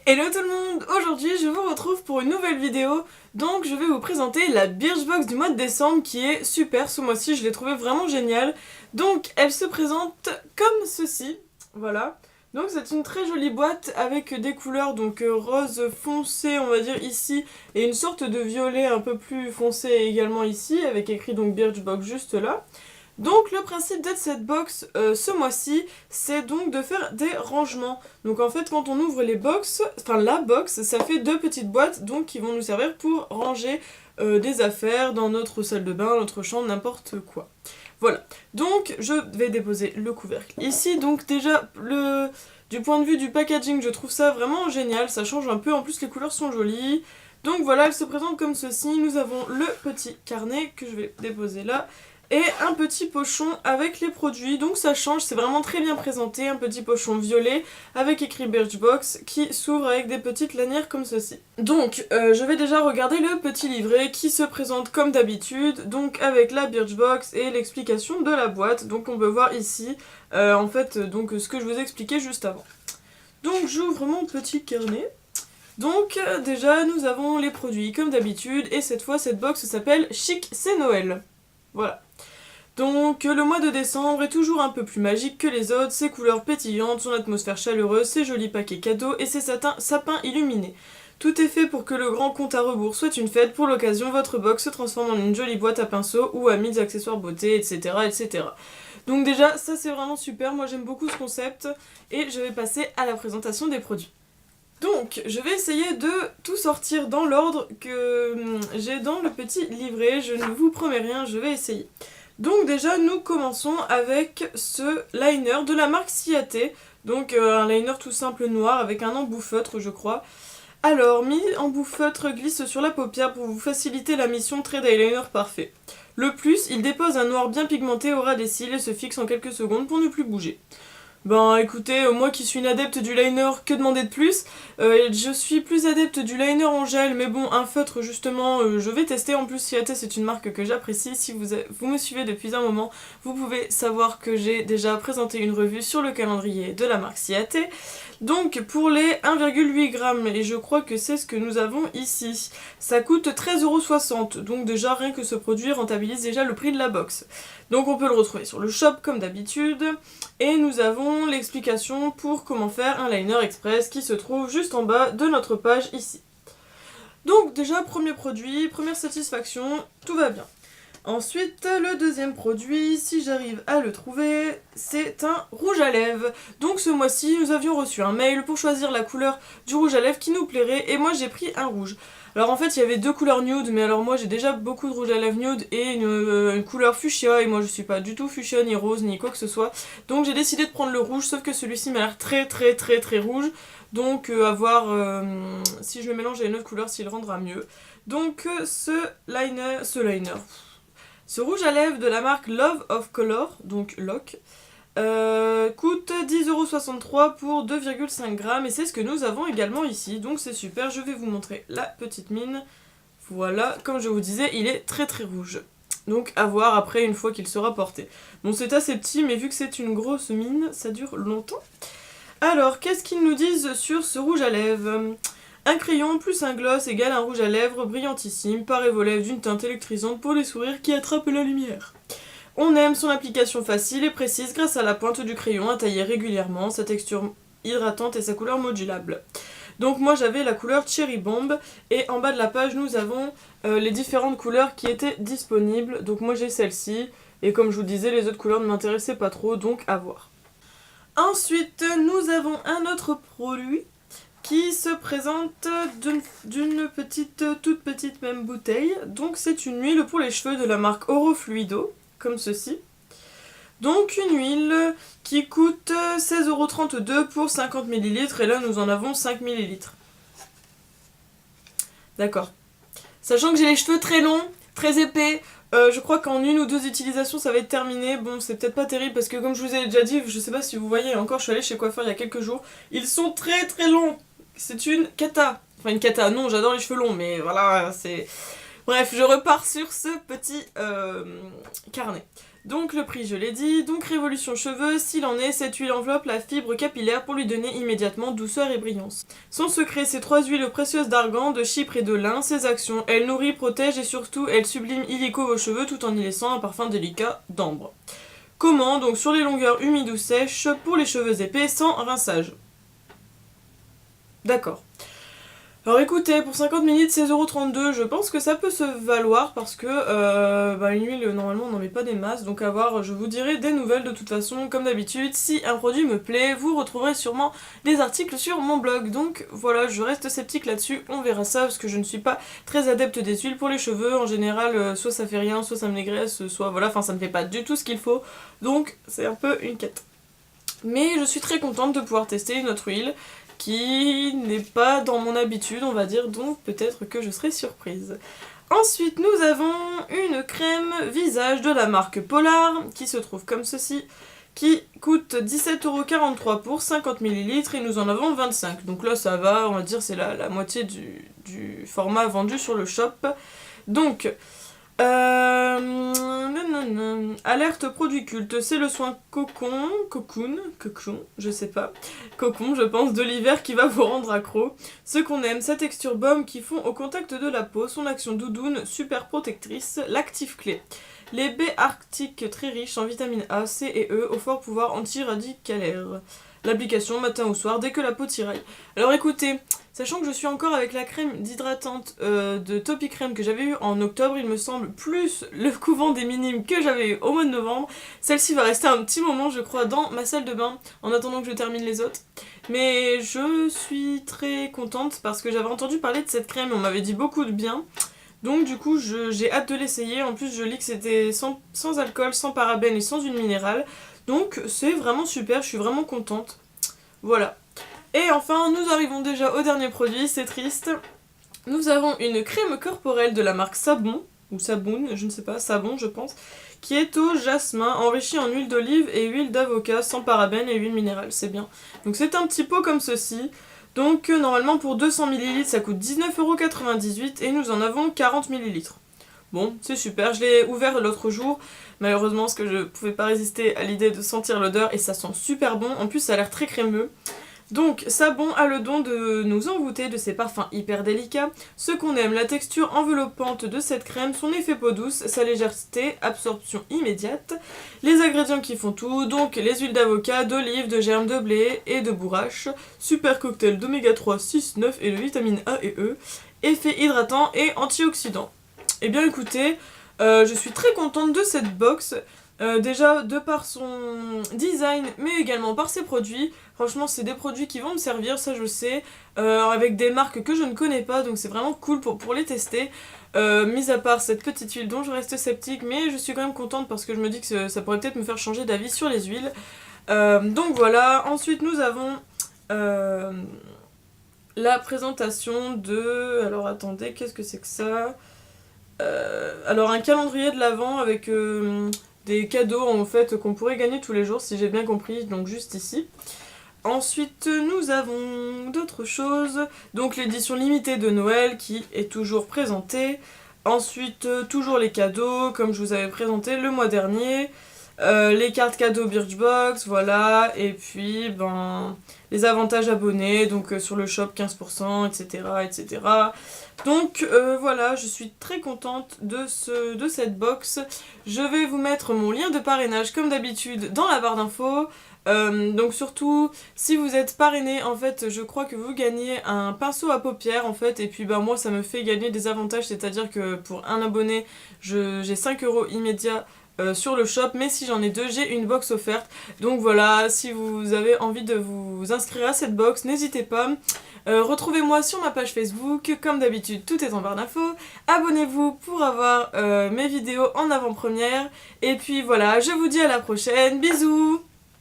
Hello tout le monde! Aujourd'hui je vous retrouve pour une nouvelle vidéo. Donc je vais vous présenter la Birchbox du mois de décembre qui est super ce mois-ci, je l'ai trouvée vraiment géniale. Donc elle se présente comme ceci, voilà. Donc c'est une très jolie boîte avec des couleurs donc rose foncé on va dire ici et une sorte de violet un peu plus foncé également ici avec écrit donc Birchbox juste là. Donc le principe de cette box ce mois-ci, c'est donc de faire des rangements. Donc en fait quand on ouvre les box, enfin la box, ça fait deux petites boîtes donc qui vont nous servir pour ranger des affaires dans notre salle de bain, notre chambre, n'importe quoi. Voilà, donc je vais déposer le couvercle ici. Donc déjà du point de vue du packaging, je trouve ça vraiment génial, ça change un peu, en plus les couleurs sont jolies. Donc voilà, elle se présente comme ceci. Nous avons le petit carnet que je vais déposer là et un petit pochon avec les produits, donc ça change, c'est vraiment très bien présenté, un petit pochon violet avec écrit Birchbox qui s'ouvre avec des petites lanières comme ceci. Donc je vais déjà regarder le petit livret qui se présente comme d'habitude, donc avec la Birchbox et l'explication de la boîte, donc on peut voir ici en fait donc ce que je vous expliquais juste avant. Donc j'ouvre mon petit carnet. Donc déjà nous avons les produits comme d'habitude et cette fois cette box s'appelle Chic c'est Noël. Voilà. Donc le mois de décembre est toujours un peu plus magique que les autres, ses couleurs pétillantes, son atmosphère chaleureuse, ses jolis paquets cadeaux et ses sapins illuminés. Tout est fait pour que le grand compte à rebours soit une fête. Pour l'occasion, votre box se transforme en une jolie boîte à pinceaux ou à 1000 accessoires beauté, etc. etc. Donc déjà, ça c'est vraiment super, moi j'aime beaucoup ce concept et je vais passer à la présentation des produits. Donc, je vais essayer de tout sortir dans l'ordre que j'ai dans le petit livret, je ne vous promets rien, je vais essayer. Donc déjà, nous commençons avec ce liner de la marque Ciaté, donc un liner tout simple noir avec un embout feutre, je crois. Alors, embout feutre glisse sur la paupière pour vous faciliter la mission trait d'eyeliner parfait. Le plus, il dépose un noir bien pigmenté au ras des cils et se fixe en quelques secondes pour ne plus bouger. Ben écoutez, moi qui suis une adepte du liner, que demander de plus? Je suis plus adepte du liner en gel, mais bon, un feutre justement, je vais tester. En plus, Ciaté c'est une marque que j'apprécie. Si vous me suivez depuis un moment, vous pouvez savoir que j'ai déjà présenté une revue sur le calendrier de la marque Ciaté. Donc pour les 1,8 g, et je crois que c'est ce que nous avons ici, ça coûte 13,60 €, donc déjà rien que ce produit rentabilise déjà le prix de la box. Donc on peut le retrouver sur le shop comme d'habitude, et nous avons l'explication pour comment faire un liner express qui se trouve juste en bas de notre page ici. Donc déjà premier produit, première satisfaction, tout va bien. Ensuite, le deuxième produit, si j'arrive à le trouver, c'est un rouge à lèvres. Donc ce mois-ci, nous avions reçu un mail pour choisir la couleur du rouge à lèvres qui nous plairait, et moi j'ai pris un rouge. Alors en fait, il y avait deux couleurs nude, mais alors moi j'ai déjà beaucoup de rouge à lèvres nude et une couleur fuchsia, et moi je suis pas du tout fuchsia, ni rose, ni quoi que ce soit. Donc j'ai décidé de prendre le rouge, sauf que celui-ci m'a l'air très rouge. Donc à voir si je le mélange à une autre couleur, s'il rendra mieux. Donc ce rouge à lèvres de la marque Love of Color, donc LOC, coûte 10,63 € pour 2,5 g, et c'est ce que nous avons également ici, donc c'est super. Je vais vous montrer la petite mine. Voilà, comme je vous disais, il est très rouge. Donc à voir après une fois qu'il sera porté. Bon, c'est assez petit, mais vu que c'est une grosse mine, ça dure longtemps. Alors, qu'est-ce qu'ils nous disent sur ce rouge à lèvres? Un crayon plus un gloss égale un rouge à lèvres brillantissime, paré vos lèvres d'une teinte électrisante pour les sourires qui attrapent la lumière. On aime son application facile et précise grâce à la pointe du crayon à tailler régulièrement, sa texture hydratante et sa couleur modulable. Donc moi j'avais la couleur Cherry Bomb, et en bas de la page nous avons les différentes couleurs qui étaient disponibles. Donc moi j'ai celle-ci, et comme je vous disais, les autres couleurs ne m'intéressaient pas trop, donc à voir. Ensuite nous avons un autre produit qui se présente d'une toute petite même bouteille. Donc c'est une huile pour les cheveux de la marque Oro Fluido, comme ceci. Donc une huile qui coûte 16,32 € pour 50 ml, et là nous en avons 5 ml. D'accord. Sachant que j'ai les cheveux très longs, très épais, je crois qu'en une ou deux utilisations ça va être terminé. Bon, c'est peut-être pas terrible parce que comme je vous ai déjà dit, je sais pas si vous voyez, encore je suis allée chez coiffeur il y a quelques jours, ils sont très longs. C'est une cata. Enfin une cata, non, j'adore les cheveux longs, mais voilà, c'est... Bref, je repars sur ce petit carnet. Donc le prix je l'ai dit, donc Révolution Cheveux, s'il en est, cette huile enveloppe la fibre capillaire pour lui donner immédiatement douceur et brillance. Son secret, c'est 3 huiles précieuses d'argan, de chypre et de lin. Ses actions, elle nourrit, protège et surtout elle sublime illico vos cheveux tout en y laissant un parfum délicat d'ambre. Comment? Donc sur les longueurs humides ou sèches, pour les cheveux épais, sans rinçage. D'accord. Alors écoutez, pour 50 ml, 16,32€, je pense que ça peut se valoir parce que une huile, normalement, on n'en met pas des masses. Donc à voir, je vous dirai des nouvelles de toute façon, comme d'habitude. Si un produit me plaît, vous retrouverez sûrement des articles sur mon blog. Donc voilà, je reste sceptique là-dessus, on verra ça parce que je ne suis pas très adepte des huiles pour les cheveux. En général, soit ça fait rien, soit ça me négraisse, soit voilà, enfin ça ne fait pas du tout ce qu'il faut. Donc c'est un peu une quête. Mais je suis très contente de pouvoir tester une autre huile qui n'est pas dans mon habitude, on va dire, donc peut-être que je serai surprise. Ensuite, nous avons une crème visage de la marque Polar, qui se trouve comme ceci, qui coûte 17,43€ pour 50 ml et nous en avons 25. Donc là, ça va, on va dire, c'est la moitié du format vendu sur le shop. Donc, alerte produit culte, c'est le soin cocoon, je sais pas, cocon je pense, de l'hiver qui va vous rendre accro. Ce qu'on aime, sa texture baume qui fond au contact de la peau, son action doudoune super protectrice, l'actif clé. Les baies arctiques très riches en vitamines A, C et E au fort pouvoir antiradicalaire. L'application matin ou soir dès que la peau tiraille. Alors écoutez, sachant que je suis encore avec la crème d'hydratante de Topi Crème que j'avais eu en octobre, il me semble, plus le couvent des minimes que j'avais eu au mois de novembre, celle-ci va rester un petit moment je crois dans ma salle de bain en attendant que je termine les autres. Mais je suis très contente parce que j'avais entendu parler de cette crème et on m'avait dit beaucoup de bien. Donc du coup j'ai hâte de l'essayer, en plus je lis que c'était sans alcool, sans parabènes et sans huile minérale. Donc c'est vraiment super, je suis vraiment contente. Voilà. Et enfin, nous arrivons déjà au dernier produit, c'est triste. Nous avons une crème corporelle de la marque Sabon, ou Saboun, je ne sais pas, Sabon je pense, qui est au jasmin, enrichie en huile d'olive et huile d'avocat, sans parabènes et huile minérale, c'est bien. Donc c'est un petit pot comme ceci. Donc normalement pour 200 ml ça coûte 19,98€ et nous en avons 40 ml. Bon, c'est super, je l'ai ouvert l'autre jour, malheureusement parce que je pouvais pas résister à l'idée de sentir l'odeur et ça sent super bon, en plus ça a l'air très crémeux. Donc Sabon a le don de nous envoûter de ses parfums hyper délicats. Ce qu'on aime, la texture enveloppante de cette crème, son effet peau douce, sa légèreté, absorption immédiate. Les ingrédients qui font tout, donc les huiles d'avocat, d'olive, de germe de blé et de bourrache. Super cocktail d'oméga 3, 6, 9 et de vitamines A et E. Effet hydratant et antioxydant. Eh bien écoutez, je suis très contente de cette box. Déjà de par son design mais également par ses produits. Franchement c'est des produits qui vont me servir, ça je sais, avec des marques que je ne connais pas, donc c'est vraiment cool pour les tester. Mis à part cette petite huile dont je reste sceptique, mais je suis quand même contente parce que je me dis que ça pourrait peut-être me faire changer d'avis sur les huiles. Donc voilà, ensuite nous avons la présentation de... Alors attendez, qu'est-ce que c'est que ça? Alors un calendrier de l'Avent avec... des cadeaux en fait qu'on pourrait gagner tous les jours si j'ai bien compris, donc juste ici. Ensuite nous avons d'autres choses, donc l'édition limitée de Noël qui est toujours présentée. Ensuite toujours les cadeaux comme je vous avais présenté le mois dernier. Les cartes cadeaux Birchbox, voilà, et puis les avantages abonnés, donc sur le shop 15%, etc. etc. Donc voilà, je suis très contente de cette box. Je vais vous mettre mon lien de parrainage comme d'habitude dans la barre d'infos. Donc surtout, si vous êtes parrainé, en fait, je crois que vous gagnez un pinceau à paupières, en fait, et puis moi ça me fait gagner des avantages, c'est-à-dire que pour un abonné, j'ai 5€ immédiats sur le shop, mais si j'en ai 2, j'ai une box offerte. Donc voilà, si vous avez envie de vous inscrire à cette box, n'hésitez pas. Retrouvez-moi sur ma page Facebook, comme d'habitude tout est en barre d'infos. Abonnez-vous pour avoir mes vidéos en avant-première. Et puis voilà, je vous dis à la prochaine, bisous!